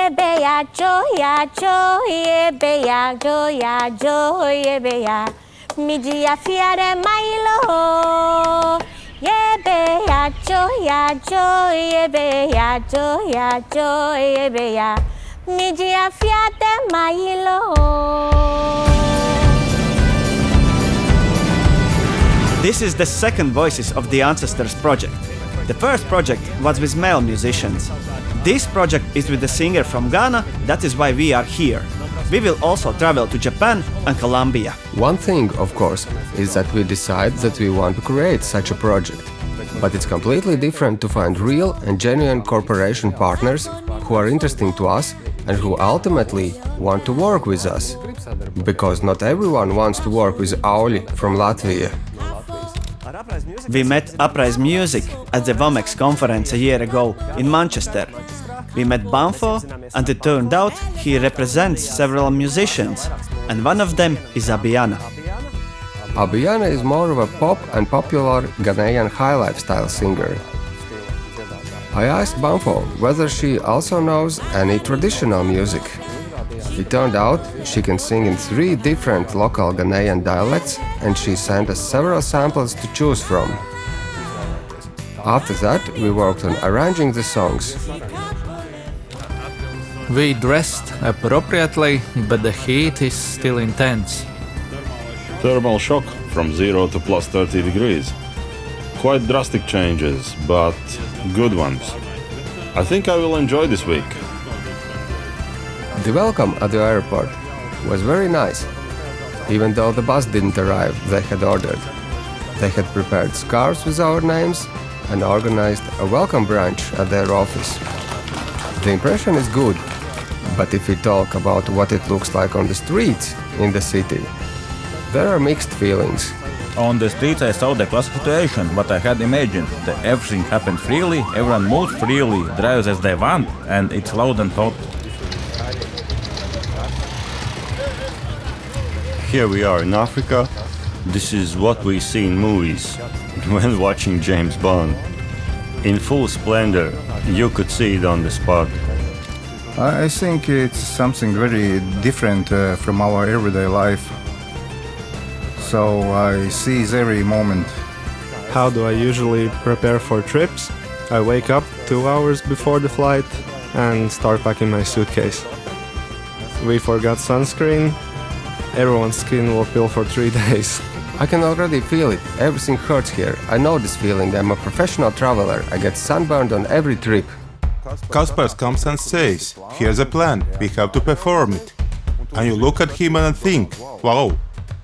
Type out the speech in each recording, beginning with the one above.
yebeya, joya, joyebeya, joya, joyebeya. Mijia fiare mailo. Yebeya, joya, joyebeya, joya, joyebeya. Mijia fiare mailo. This is the second Voices of the Ancestors project. The first project was with male musicians. This project is with a singer from Ghana, that is why we are here. We will also travel to Japan and Colombia. One thing, of course, is that we decide that we want to create such a project. But it's completely different to find real and genuine corporation partners who are interesting to us and who ultimately want to work with us. Because not everyone wants to work with Auļi from Latvia. We met Apprise Music at the WOMEX conference a year ago in Manchester. We met Banfo, and it turned out he represents several musicians, and one of them is Abiana. Abiana is more of a pop and popular Ghanaian high lifestyle singer. I asked Banfo whether she also knows any traditional music. It turned out she can sing in 3 different local Ghanaian dialects, and she sent us several samples to choose from. After that, we worked on arranging the songs. We dressed appropriately, but the heat is still intense. Thermal shock from 0 to plus 30 degrees. Quite drastic changes, but good ones. I think I will enjoy this week. The welcome at the airport was very nice. Even though the bus didn't arrive, they had ordered. They had prepared scarves with our names and organized a welcome brunch at their office. The impression is good, but if we talk about what it looks like on the streets in the city, there are mixed feelings. On the streets I saw the classic situation, what I had imagined. That everything happened freely, everyone moves freely, drives as they want, and it's loud and hot. Here we are in Africa. This is what we see in movies when watching James Bond. In full splendor, you could see it on the spot. I think it's something very different from our everyday life. So I seize every moment. How do I usually prepare for trips? I wake up 2 hours before the flight and start packing my suitcase. We forgot sunscreen. Everyone's skin will peel for 3 days. I can already feel it. Everything hurts here. I know this feeling. I'm a professional traveler. I get sunburned on every trip. Kaspars comes and says, here's a plan, we have to perform it. And you look at him and think, wow,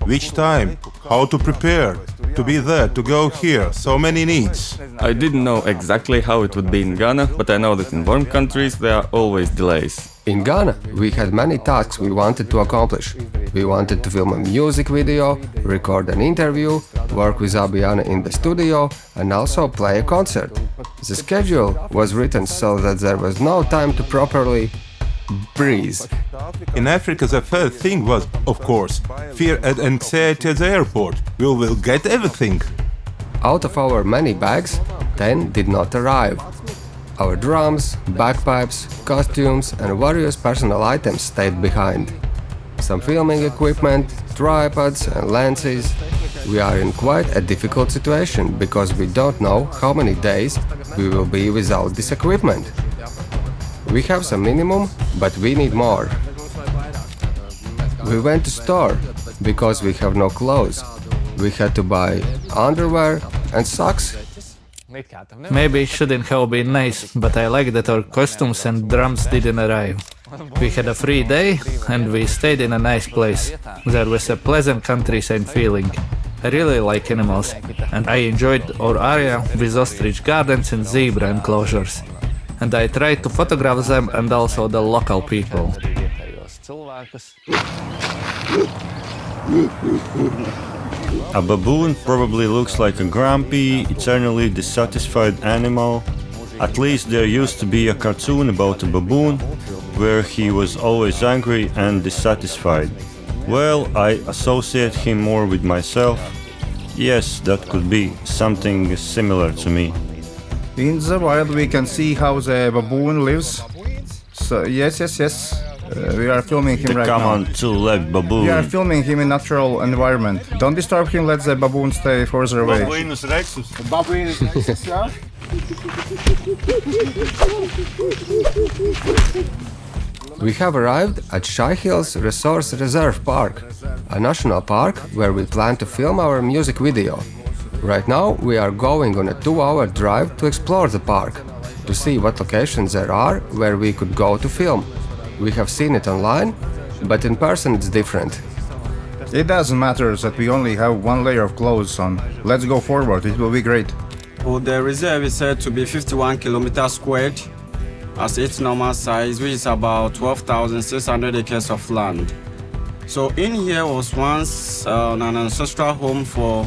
which time, how to prepare, to be there, to go here, so many needs. I didn't know exactly how it would be in Ghana, but I know that in warm countries there are always delays. In Ghana, we had many tasks we wanted to accomplish. We wanted to film a music video, record an interview, work with Abiana in the studio, and also play a concert. The schedule was written so that there was no time to properly breathe. In Africa, the first thing was, of course, fear and anxiety at the airport. We will get everything. Out of our many bags, 10 did not arrive. Our drums, bagpipes, costumes and various personal items stayed behind. Some filming equipment, tripods and lenses. We are in quite a difficult situation because we don't know how many days we will be without this equipment. We have some minimum, but we need more. We went to store because we have no clothes. We had to buy underwear and socks. Maybe it shouldn't have been nice, but I like that our costumes and drums didn't arrive. We had a free day and we stayed in a nice place. There was a pleasant countryside feeling. I really like animals, and I enjoyed our area with ostrich gardens and zebra enclosures. And I tried to photograph them and also the local people. A baboon probably looks like a grumpy, eternally dissatisfied animal. At least there used to be a cartoon about a baboon, where he was always angry and dissatisfied. Well, I associate him more with myself. Yes, that could be something similar to me. In the wild we can see how the baboon lives. So, yes. We are filming him right now. Come on, two-legged baboon. We are filming him in natural environment. Don't disturb him, let the baboon stay further away. Babuinus rexus. We have arrived at Shy Hills Resource Reserve Park, a national park where we plan to film our music video. Right now we are going on a 2-hour drive to explore the park, to see what locations there are where we could go to film. We have seen it online, but in person it's different. It doesn't matter that we only have one layer of clothes on. Let's go forward, it will be great. Well, the reserve is said to be 51 kilometers squared as its normal size, which is about 12,600 acres of land. So in here was once an ancestral home for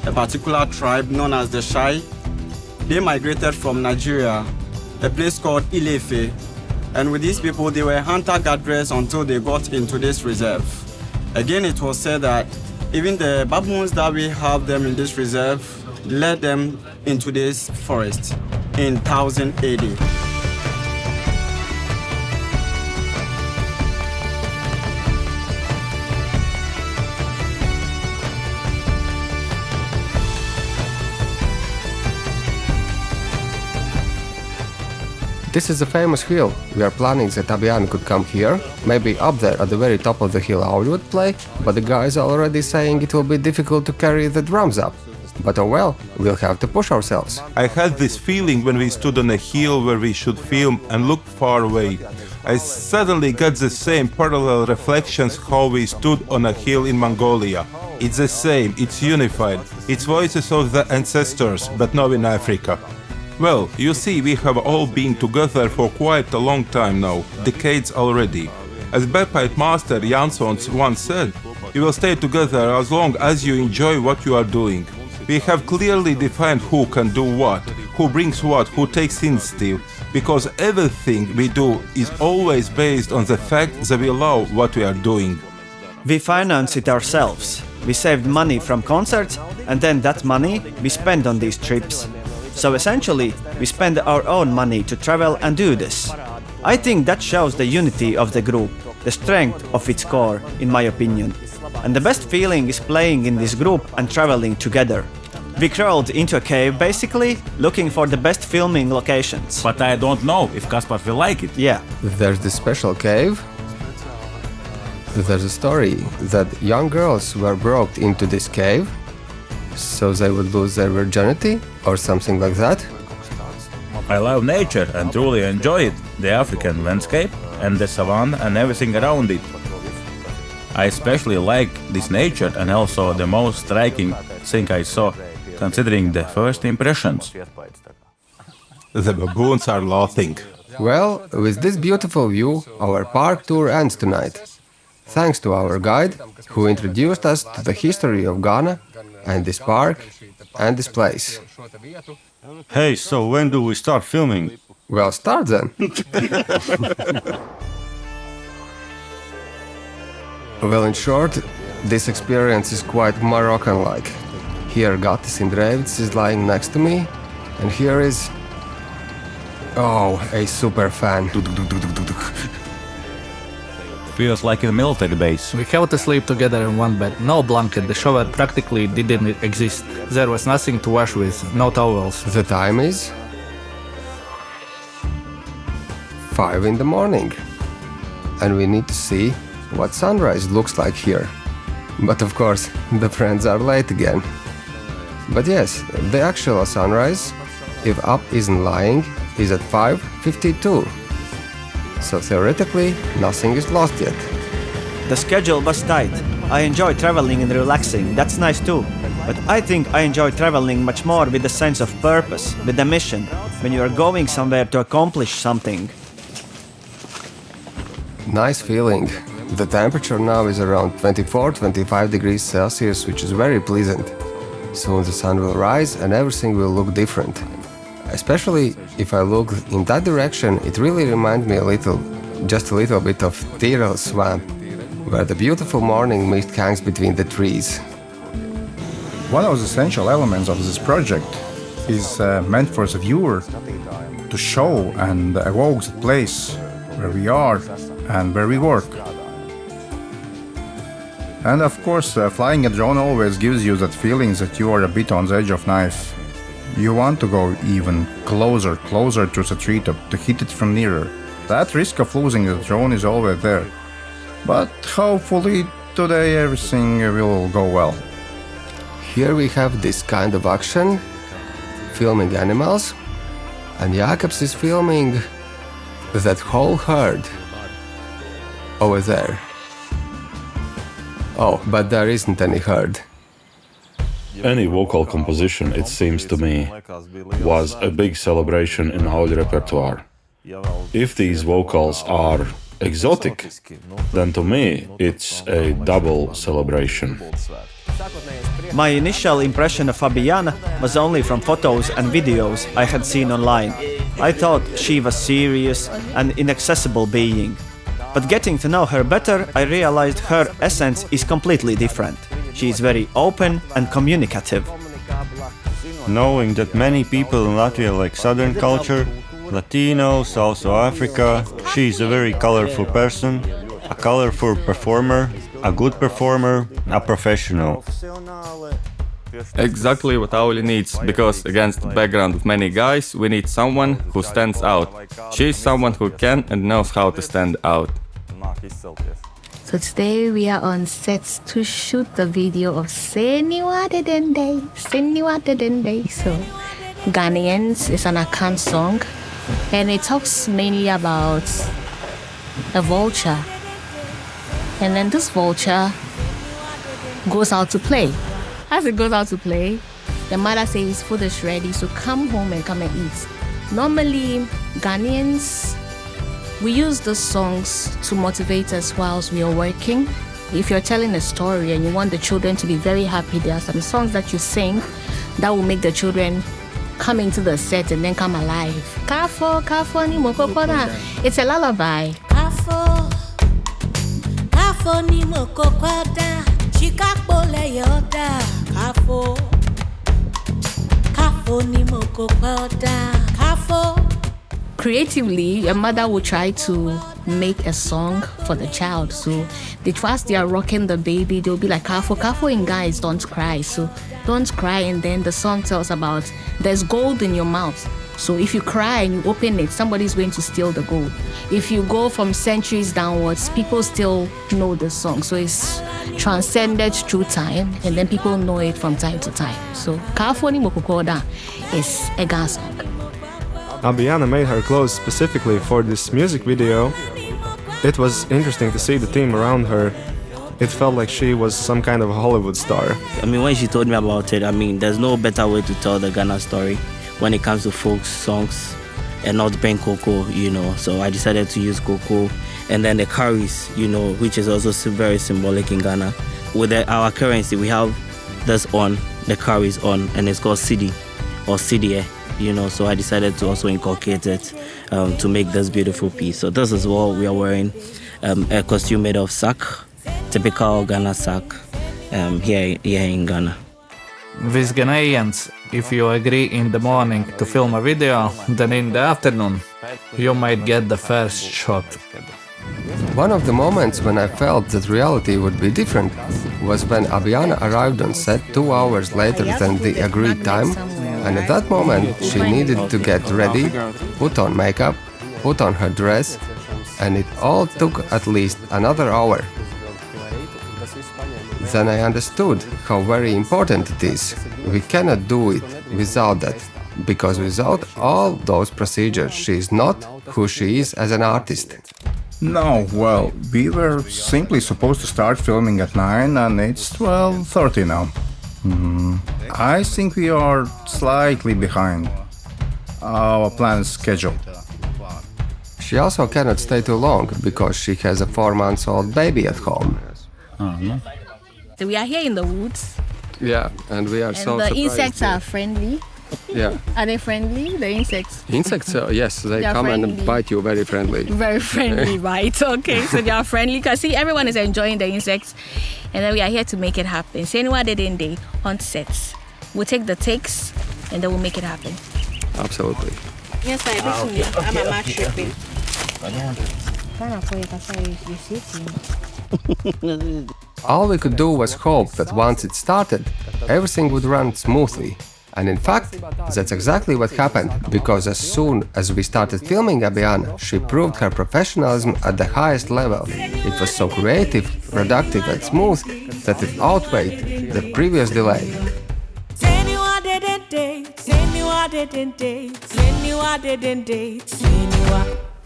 a particular tribe known as the Shai. They migrated from Nigeria, a place called Ilefe. And with these people, they were hunter-gatherers until they got into this reserve. Again, it was said that even the baboons that we have them in this reserve led them into this forest in 1000 AD. This is a famous hill. We are planning that Abian could come here, maybe up there at the very top of the hill Auļi would play, but the guys are already saying it will be difficult to carry the drums up. But oh well, we'll have to push ourselves. I had this feeling when we stood on a hill where we should film and looked far away. I suddenly got the same parallel reflections how we stood on a hill in Mongolia. It's the same, it's unified, it's voices of the ancestors, but now in Africa. Well, you see, we have all been together for quite a long time now, decades already. As bagpipe master Janssons once said, you will stay together as long as you enjoy what you are doing. We have clearly defined who can do what, who brings what, who takes initiative, because everything we do is always based on the fact that we love what we are doing. We finance it ourselves. We saved money from concerts, and then that money we spend on these trips. So essentially, we spend our own money to travel and do this. I think that shows the unity of the group, the strength of its core, in my opinion. And the best feeling is playing in this group and traveling together. We crawled into a cave basically, looking for the best filming locations. But I don't know if Kaspar will like it. Yeah. There's this special cave. There's a story that young girls were brought into this cave so they would lose their virginity or something like that. I love nature and truly enjoy it, the African landscape and the savanna and everything around it. I especially like this nature and also the most striking thing I saw, considering the first impressions. The baboons are laughing. Well, with this beautiful view, our park tour ends tonight. Thanks to our guide, who introduced us to the history of Ghana and this park and this place. Hey, so when do we start filming? Well, start then. Well, in short, this experience is quite Moroccan-like. Here Gatis Indrevits is lying next to me, and here is... oh, a super fan. Feels like a military base. We have to sleep together in one bed, no blanket, the shower practically didn't exist. There was nothing to wash with, no towels. The time is... 5 in the morning. And we need to see what sunrise looks like here. But of course, the friends are late again. But yes, the actual sunrise, if up isn't lying, is at 5:52. So theoretically, nothing is lost yet. The schedule was tight. I enjoy traveling and relaxing, that's nice too. But I think I enjoy traveling much more with a sense of purpose, with a mission, when you are going somewhere to accomplish something. Nice feeling. The temperature now is around 24-25 degrees Celsius, which is very pleasant. Soon the sun will rise and everything will look different. Especially if I look in that direction, it really reminds me just a little bit of Tyrol swamp, where the beautiful morning mist hangs between the trees. One of the essential elements of this project is meant for the viewer to show and evoke the place where we are, and where we work. And of course, flying a drone always gives you that feeling that you are a bit on the edge of knife. You want to go even closer to the treetop, to hit it from nearer. That risk of losing the drone is always there. But hopefully today everything will go well. Here we have this kind of action, filming animals, and Jakobs is filming that whole herd over there. Oh, but there isn't any herd. Any vocal composition, it seems to me, was a big celebration in Auļi repertoire. If these vocals are exotic, then to me it's a double celebration. My initial impression of Fabiana was only from photos and videos I had seen online. I thought she was serious and inaccessible being. But getting to know her better, I realized her essence is completely different. She is very open and communicative. Knowing that many people in Latvia like Southern culture, Latinos, also Africa, she is a very colorful person, a colorful performer, a good performer, a professional. Exactly what Auļi needs, because against the background of many guys, we need someone who stands out. She is someone who can and knows how to stand out. So today we are on set to shoot the video of Seniwa Dedende. So Ghanaians is an Akan song, and it talks mainly about a vulture. And then this vulture goes out to play. As it goes out to play, the mother says food is ready, so come home and come and eat. Normally, Ghanaians, we use these songs to motivate us whilst we are working. If you're telling a story and you want the children to be very happy, there are some songs that you sing that will make the children come into the set and then come alive. Kafo, kafo ni mokokora. It's a lullaby. Kafo, kafo ni mokokora. Chikakbole yoda. Kafo, kafo ni mokokora. Kafo. Creatively, a mother will try to make a song for the child. So whilst they are rocking the baby, they'll be like, kafo, kafo in guys, don't cry. So don't cry, and then the song tells about there's gold in your mouth. So if you cry and you open it, somebody's going to steal the gold. If you go from centuries downwards, people still know the song. So it's transcended through time, and then people know it from time to time. So Kafo ni Mokokoda is a Ghana song. Abiana made her clothes specifically for this music video. It was interesting to see the team around her. It felt like she was some kind of a Hollywood star. I mean, when she told me about it, I mean, there's no better way to tell the Ghana story when it comes to folk songs and not being cocoa, you know. So I decided to use cocoa, and then the cowries, you know, which is also very symbolic in Ghana. With our currency, we have this on, the cowries on, and it's called Sidi or Sidie. You know, so I decided to also inculcate it to make this beautiful piece. So this is what we are wearing, a costume made of sack, typical Ghana sack here in Ghana. With Ghanaians, if you agree in the morning to film a video, then in the afternoon you might get the first shot. One of the moments when I felt that reality would be different was when Abiana arrived on set 2 hours later than the agreed time. And at that moment, she needed to get ready, put on makeup, put on her dress, and it all took at least another hour. Then I understood how very important it is. We cannot do it without that, because without all those procedures, she is not who she is as an artist. No, well, we were simply supposed to start filming at 9 and it's 12:30 now. I think we are slightly behind our planned schedule. She also cannot stay too long because she has a 4-month-old baby at home. So we are here in the woods. Yeah, and we are And so the surprised. insects are friendly. Yeah. Are they friendly, the insects? Insects, yes, they They're come friendly. and bite you very friendly. Very friendly, right? Okay, so they are friendly. Because see, everyone is enjoying the insects. And then we are here to make it happen. So anywhere they didn't day on sets. We'll take the takes and then we'll make it happen. Absolutely. Yes, I'm a match shipping. All we could do was hope that once it started, everything would run smoothly. And in fact, that's exactly what happened, because as soon as we started filming Abiana, she proved her professionalism at the highest level. It was so creative, productive and smooth that it outweighed the previous delay.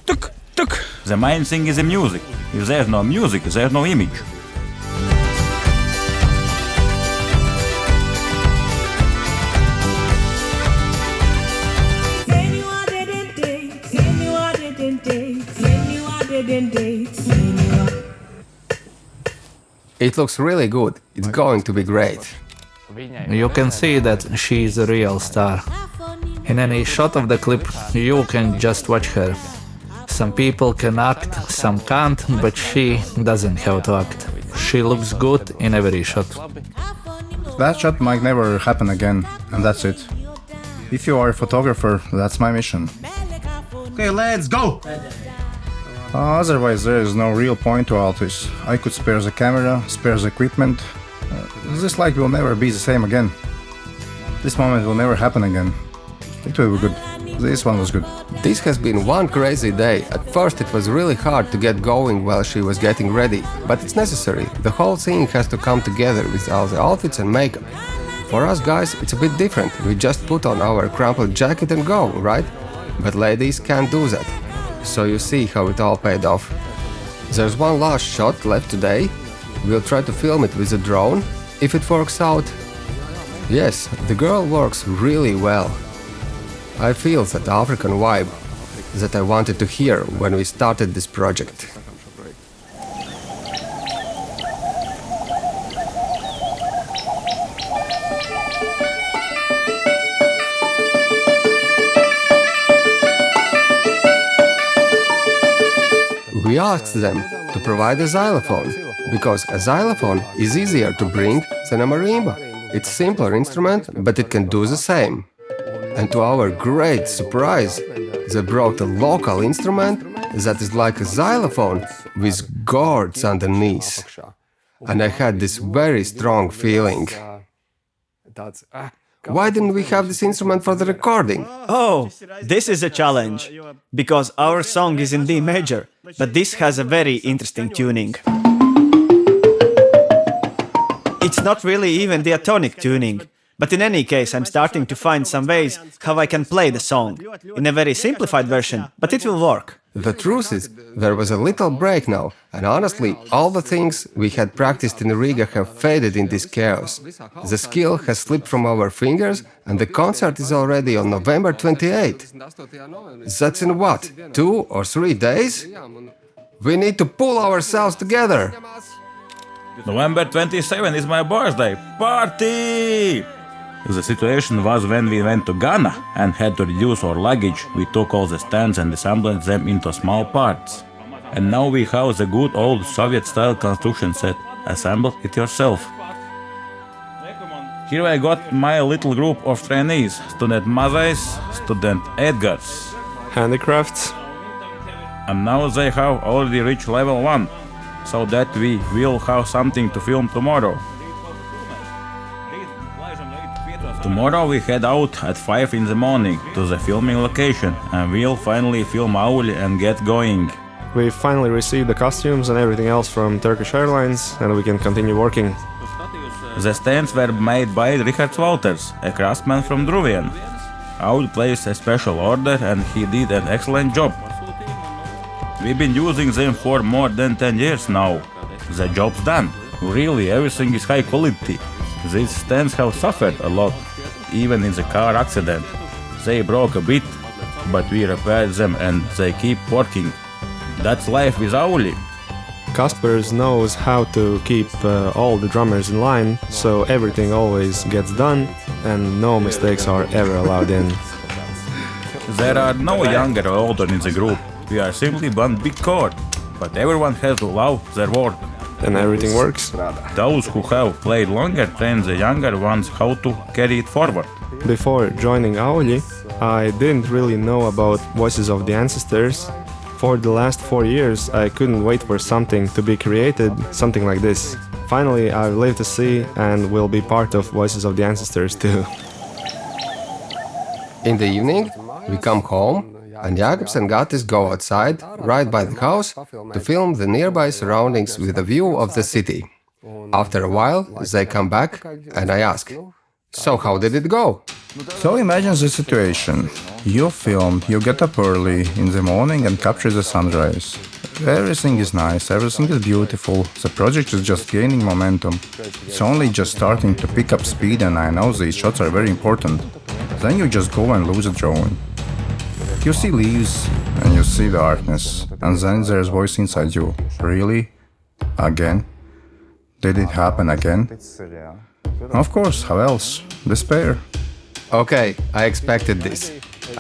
Tuk. The main thing is the music. If there's no music, there's no image. It looks really good. It's going to be great. You can see that she is a real star. In any shot of the clip, you can just watch her. Some people can act, some can't, but she doesn't have to act. She looks good in every shot. That shot might never happen again, and that's it. If you are a photographer, that's my mission. Okay, let's go! Otherwise, there is no real point to all this. I could spare the camera, spare the equipment. This light will never be the same again. This moment will never happen again. It will be good. This one was good. This has been one crazy day. At first it was really hard to get going while she was getting ready, but it's necessary. The whole thing has to come together with all the outfits and makeup. For us guys, it's a bit different. We just put on our crumpled jacket and go, right? But ladies can't do that. So you see how it all paid off. There's one last shot left today. We'll try to film it with a drone, if it works out. Yes, the girl works really well. I feel that African vibe that I wanted to hear when we started this project. We asked them to provide a xylophone, because a xylophone is easier to bring than a marimba. It's a simpler instrument, but it can do the same. And to our great surprise, they brought a local instrument that is like a xylophone with gourds underneath. And I had this very strong feeling. Why didn't we have this instrument for the recording? Oh, this is a challenge, because our song is in D major, but this has a very interesting tuning. It's not really even diatonic tuning. But in any case, I'm starting to find some ways how I can play the song, in a very simplified version, but it will work. The truth is, there was a little break now, and honestly, all the things we had practiced in Riga have faded in this chaos. The skill has slipped from our fingers, and the concert is already on November 28. That's in what, 2 or 3 days? We need to pull ourselves together! November 27 is my birthday. Party! The situation was when we went to Ghana and had to reduce our luggage. We took all the stands and assembled them into small parts. And now we have the good old Soviet-style construction set. Assemble it yourself. Here I got my little group of trainees, student Mazais, student Edgars. Handicrafts. And now they have already reached level 1, so that we will have something to film tomorrow. Tomorrow we head out at 5 in the morning to the filming location and we'll finally film Auļi and get going. We finally received the costumes and everything else from Turkish Airlines and we can continue working. The stands were made by Richard Walters, a craftsman from Druvian. Auļi placed a special order and he did an excellent job. We've been using them for more than 10 years now. The job's done. Really, everything is high quality. These stands have suffered a lot, even in the car accident. They broke a bit, but we repaired them and they keep working. That's life with Auļi. Kaspers knows how to keep all the drummers in line, so everything always gets done and no mistakes are ever allowed in. There are no younger or older in the group. We are simply one big core, but everyone has to love their work. And everything works. Those who have played longer train the younger ones how to carry it forward. Before joining Auļi, I didn't really know about Voices of the Ancestors. For the last 4 years, I couldn't wait for something to be created, something like this. Finally, I've lived to see and will be part of Voices of the Ancestors too. In the evening, we come home, and Jākaps and Gatis go outside, right by the house, to film the nearby surroundings with a view of the city. After a while, they come back, and I ask, "So how did it go?" So imagine the situation. You film, you get up early in the morning and capture the sunrise. Everything is nice, everything is beautiful, the project is just gaining momentum. It's only just starting to pick up speed, and I know these shots are very important. Then you just go and lose the drone. You see leaves and you see darkness, and then there's voice inside you. Really? Again? Did it happen again? Of course, how else? Despair. Okay, I expected this.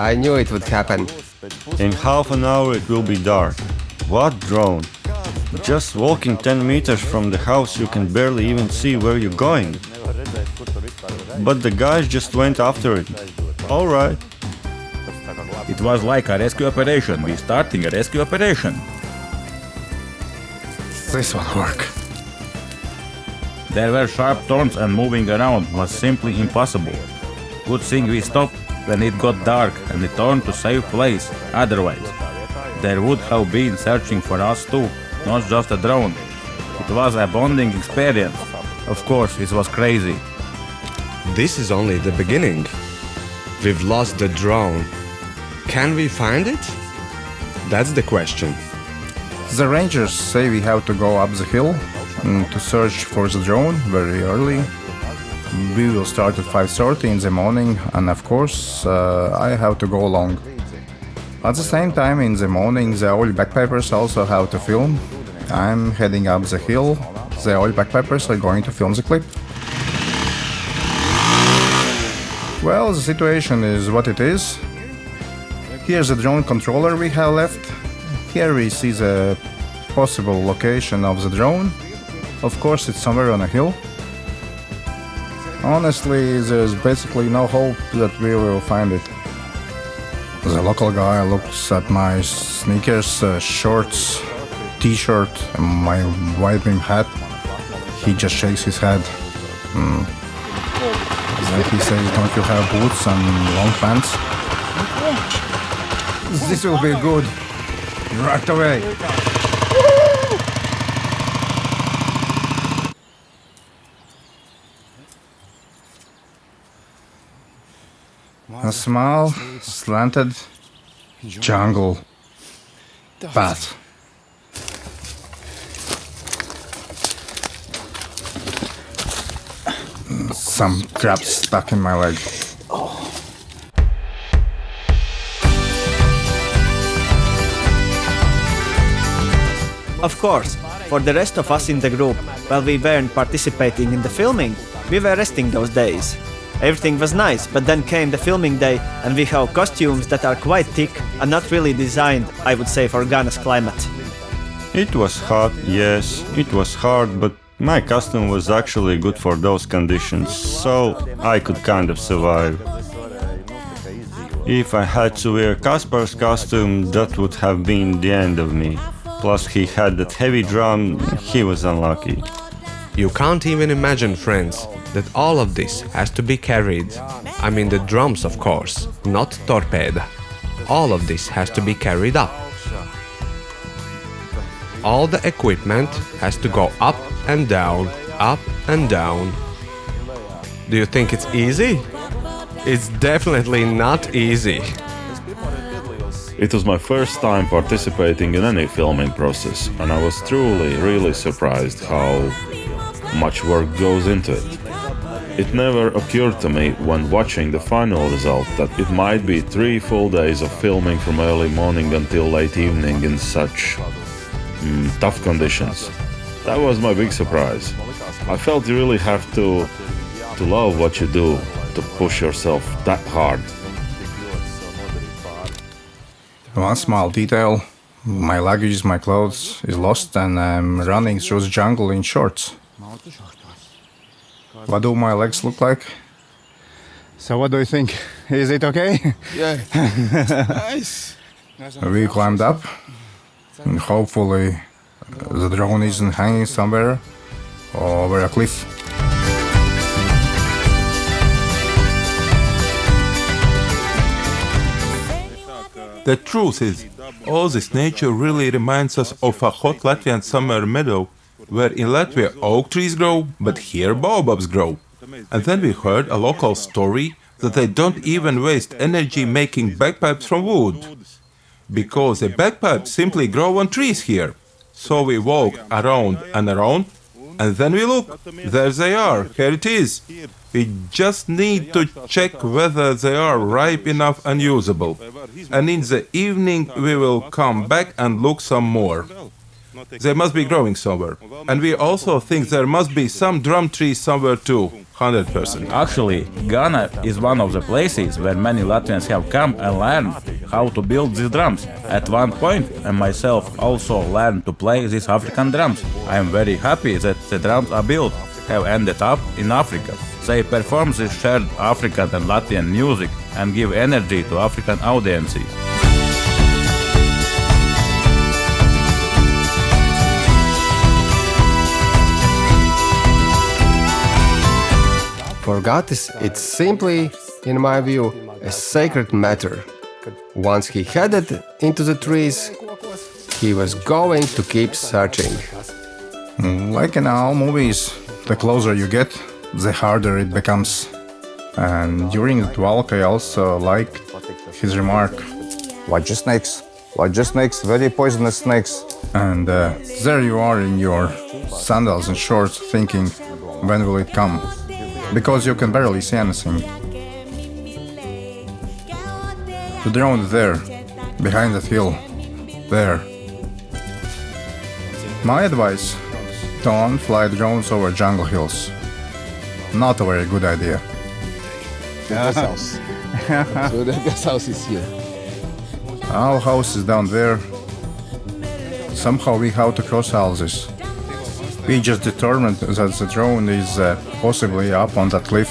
I knew it would happen. In half an hour it will be dark. What drone? Just walking 10 meters from the house you can barely even see where you're going. But the guys just went after it. Alright. It was like a rescue operation. We're starting a rescue operation. This will work. There were sharp turns and moving around was simply impossible. Good thing we stopped when it got dark and returned to safe place. Otherwise, there would have been searching for us too, not just a drone. It was a bonding experience. Of course, it was crazy. This is only the beginning. We've lost the drone. Can we find it? That's the question. The rangers say we have to go up the hill to search for the drone very early. We will start at 5:30 in the morning, and of course I have to go along. At the same time in the morning the Auļi backpipers also have to film. I'm heading up the hill. The Auļi backpipers are going to film the clip. Well, the situation is what it is. Here's the drone controller we have left. Here we see the possible location of the drone. Of course, it's somewhere on a hill. Honestly, there's basically no hope that we will find it. The local guy looks at my sneakers, shorts, t-shirt, and my white brim hat. He just shakes his head. Then he says, "Don't you have boots and long pants?" This will be good. Right away. A small, slanted jungle path. Some crap stuck in my leg. Of course, for the rest of us in the group, while we weren't participating in the filming, we were resting those days. Everything was nice, but then came the filming day and we have costumes that are quite thick and not really designed, I would say, for Ghana's climate. It was hot, yes, it was hard, but my costume was actually good for those conditions, so I could kind of survive. If I had to wear Kaspar's costume, that would have been the end of me. Plus he had that heavy drum, he was unlucky. You can't even imagine, friends, that all of this has to be carried. I mean the drums, of course, not torped. All of this has to be carried up. All the equipment has to go up and down, up and down. Do you think it's easy? It's definitely not easy. It was my first time participating in any filming process, and I was truly, really surprised how much work goes into it. It never occurred to me when watching the final result that it might be 3 full days of filming from early morning until late evening in such tough conditions. That was my big surprise. I felt you really have to love what you do, to push yourself that hard. One small detail, my luggage, my clothes is lost and I'm running through the jungle in shorts. What do my legs look like? So what do you think? Is it okay? Yeah. Nice. We climbed up. And hopefully the drone isn't hanging somewhere over a cliff. The truth is, all this nature really reminds us of a hot Latvian summer meadow, where in Latvia oak trees grow, but here baobabs grow. And then we heard a local story that they don't even waste energy making bagpipes from wood, because the bagpipes simply grow on trees here. So we walk around and around, and then we look, there they are, here it is. We just need to check whether they are ripe enough and usable. And in the evening we will come back and look some more. They must be growing somewhere. And we also think there must be some drum trees somewhere too, 100%. Actually, Ghana is one of the places where many Latvians have come and learned how to build these drums. At one point, I myself also learned to play these African drums. I am very happy that the drums I built have ended up in Africa. They perform this shared African and Latvian music and give energy to African audiences. For Gatis, it's simply, in my view, a sacred matter. Once he headed into the trees, he was going to keep searching. Like in all movies, the closer you get, the harder it becomes. And during the walk, I also liked his remark. Watch the snakes. Watch the snakes, very poisonous snakes. And there you are in your sandals and shorts thinking, when will it come? Because you can barely see anything. The drone is there, behind that hill, there. My advice, don't fly drones over jungle hills. Not a very good idea. The guest house. So the guest house is here. Our house is down there. Somehow we have to cross all this. We just determined that the drone is possibly up on that cliff.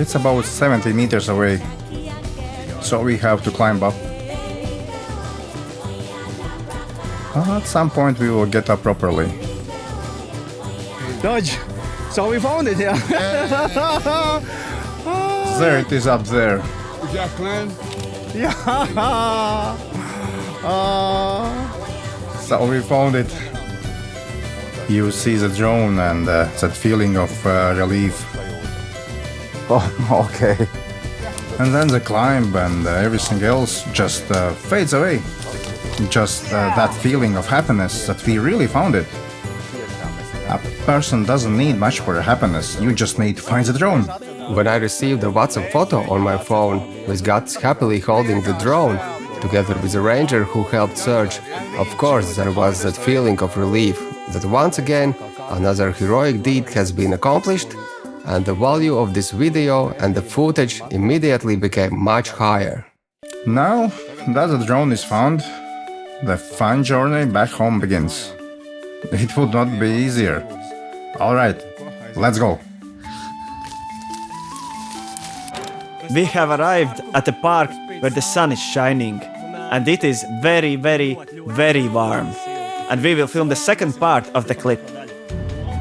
It's about 70 meters away, so we have to climb up. At some point we will get up properly. Dodge! So we found it, yeah. There it is up there. Jacqueline? Yeah! So we found it. You see the drone and that feeling of relief. Oh, okay. And then the climb and everything else just fades away. Just that feeling of happiness that we really found it. A person doesn't need much for happiness, you just need to find the drone. When I received a WhatsApp photo on my phone with Gats happily holding the drone, together with a ranger who helped search, of course there was that feeling of relief that once again another heroic deed has been accomplished, and the value of this video and the footage immediately became much higher. Now that the drone is found, the fun journey back home begins. It would not be easier. Alright, let's go. We have arrived at a park where the sun is shining, and it is very, very, very warm. And we will film the second part of the clip.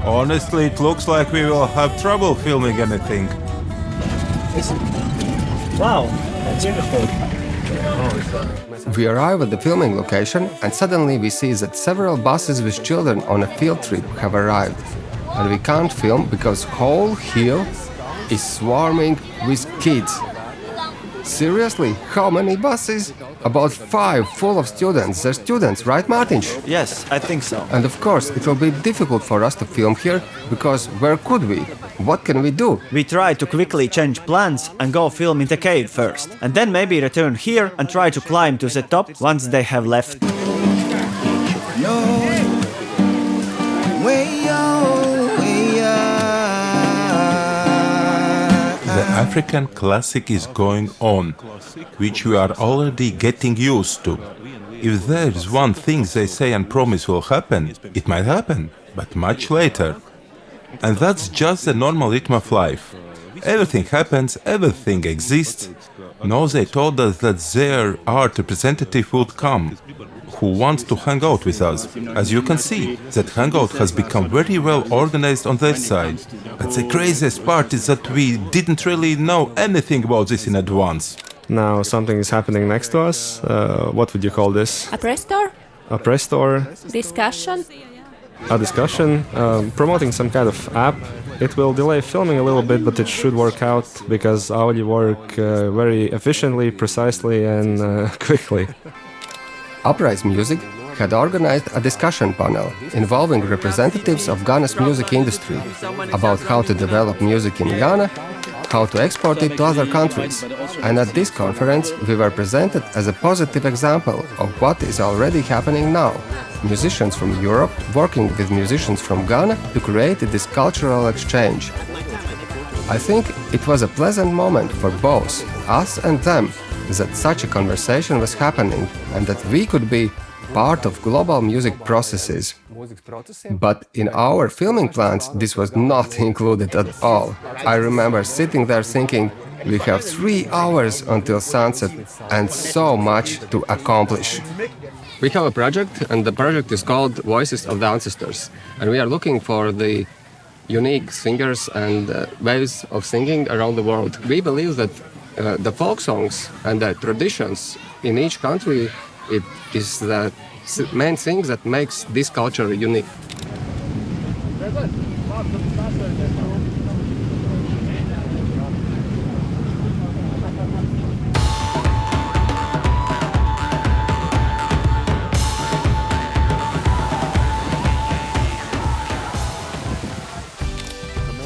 Honestly, it looks like we will have trouble filming anything. Wow, that's beautiful. We arrive at the filming location and suddenly we see that several buses with children on a field trip have arrived. And we can't film because whole hill is swarming with kids. Seriously? How many buses? About 5 full of students. They're students, right, Martins? Yes, I think so. And of course, it will be difficult for us to film here, because where could we? What can we do? We try to quickly change plans and go film in the cave first, and then maybe return here and try to climb to the top once they have left. The African classic is going on, which we are already getting used to. If there is one thing they say and promise will happen, it might happen, but much later. And that's just the normal rhythm of life. Everything happens, everything exists. No, they told us that their art representative would come, who wants to hang out with us. As you can see, that hangout has become very well organized on their side. But the craziest part is that we didn't really know anything about this in advance. Now something is happening next to us. What would you call this? A press tour? A press tour? Discussion? A discussion, promoting some kind of app. It will delay filming a little bit, but it should work out because Auļi work very efficiently, precisely and quickly. Apprise Music had organized a discussion panel involving representatives of Ghana's music industry about how to develop music in Ghana, how to export it to other countries. And at this conference, we were presented as a positive example of what is already happening now. Musicians from Europe working with musicians from Ghana to create this cultural exchange. I think it was a pleasant moment for both us and them that such a conversation was happening and that we could be part of global music processes. But in our filming plans, this was not included at all. I remember sitting there thinking, we have 3 hours until sunset and so much to accomplish. We have a project, and the project is called Voices of the Ancestors. And we are looking for the unique singers and ways of singing around the world. We believe that the folk songs and the traditions in each country, it is the main thing that makes this culture unique.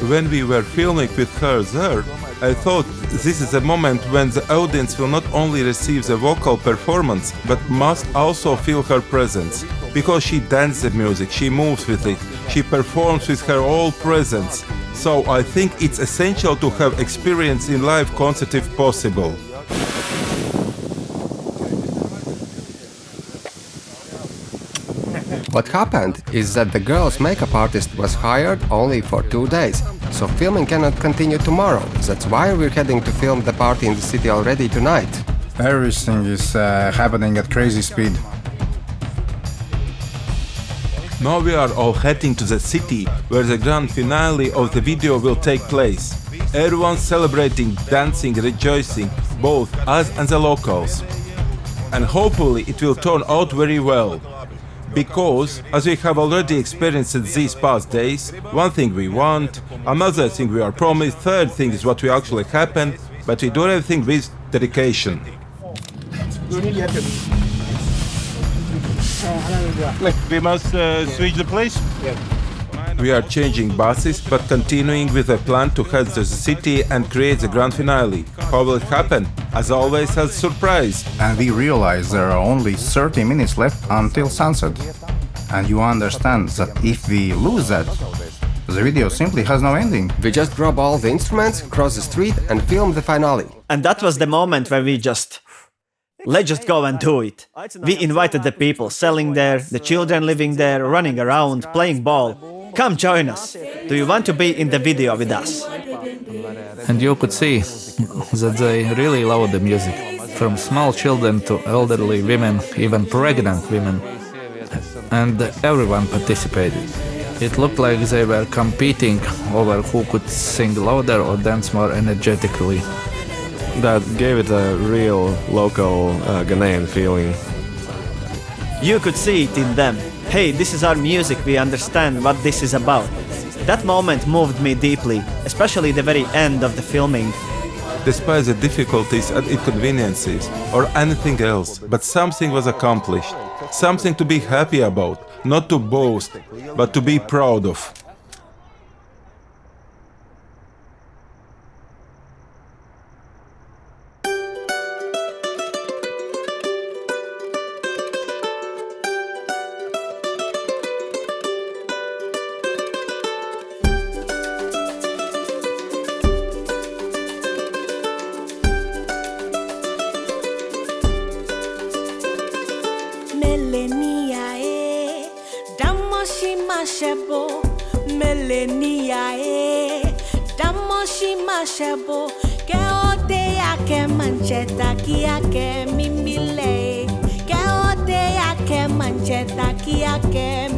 When we were filming with her there, I thought this is a moment when the audience will not only receive the vocal performance, but must also feel her presence. Because she dances the music, she moves with it, she performs with her whole presence. So I think it's essential to have experience in live concert if possible. What happened is that the girl's makeup artist was hired only for 2 days, so filming cannot continue tomorrow. That's why we're heading to film the party in the city already tonight. Everything is happening at crazy speed. Now we are all heading to the city where the grand finale of the video will take place. Everyone's celebrating, dancing, rejoicing, both us and the locals. And hopefully it will turn out very well. Because, as we have already experienced these past days, one thing we want, another thing we are promised, third thing is what will actually happen, but we do everything with dedication. We must switch the place? We are changing buses, but continuing with a plan to head to the city and create the grand finale. How will it happen? As always, a surprise. And we realize there are only 30 minutes left until sunset. And you understand that if we lose that, the video simply has no ending. We just grab all the instruments, cross the street and film the finale. And that was the moment where let's just go and do it. We invited the people selling there, the children living there, running around, playing ball. Come join us. Do you want to be in the video with us? And you could see that they really love the music. From small children to elderly women, even pregnant women. And everyone participated. It looked like they were competing over who could sing louder or dance more energetically. That gave it a real local Ghanaian feeling. You could see it in them. Hey, this is our music, we understand what this is about. That moment moved me deeply, especially the very end of the filming. Despite the difficulties and inconveniences, or anything else, but something was accomplished. Something to be happy about, not to boast, but to be proud of. Melenia, mashebo ke ode yake mancheta kiake mimile ke ode yake mancheta kiake